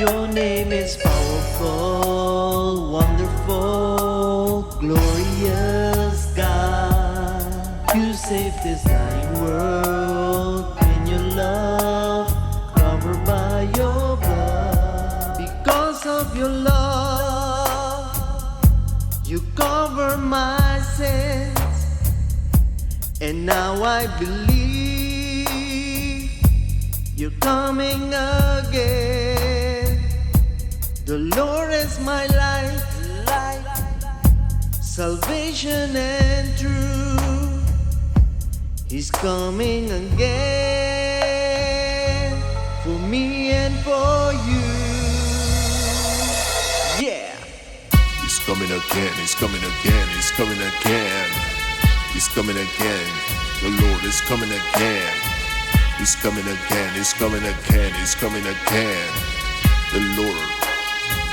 Your name is powerful, wonderful, glorious God. You saved this dying world in your love, covered by your blood. Because of your love, you cover my sins. And now I believe you're coming again. The Lord is my light, salvation and truth. He's coming again for me and for you. Yeah. He's coming again, he's coming again, he's coming again. He's coming again, the Lord is coming again. He's coming again, he's coming again, he's coming again. The Lord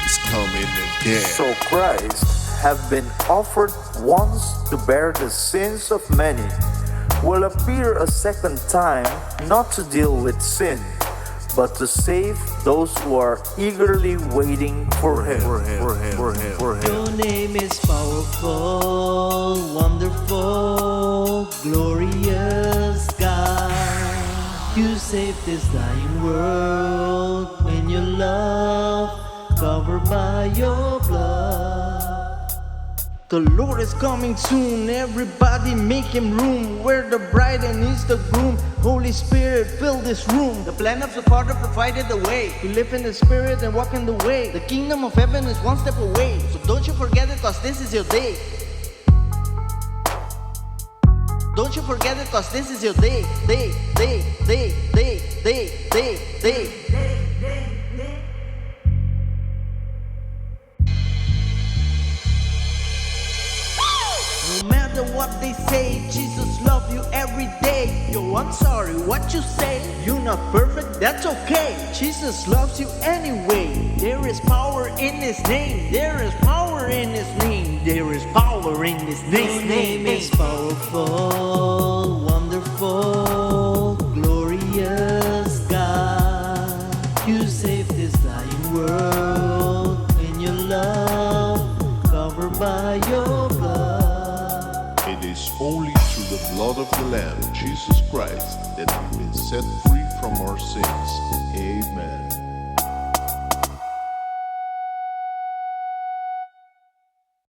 is coming again. So Christ have been offered once to bear the sins of many, will appear a second time, not to deal with sin, but to save those who are eagerly waiting for Him. Your name is powerful, wonderful, glorious God. You saved this dying world in your love, covered by your blood. The Lord is coming soon, everybody make Him room. We're the bride and He's the groom. Holy Spirit, fill this room. The plan of the Father provided the way. We live in the Spirit and walk in the way. The kingdom of heaven is one step away. So don't you forget it, cause this is your day. Don't you forget it, cause this is your day. Day. No matter what they say, Jesus loves you every day. Yo, I'm sorry, what you say? You're not perfect, that's okay. Jesus loves you anyway. There is power in His name. There is power in His name. There is power in His name. His name is powerful, wonderful, glorious God. You saved this dying world in your love, covered by your blood. It is only through the blood of the Lamb, Jesus Christ, that we've been set free from our sins.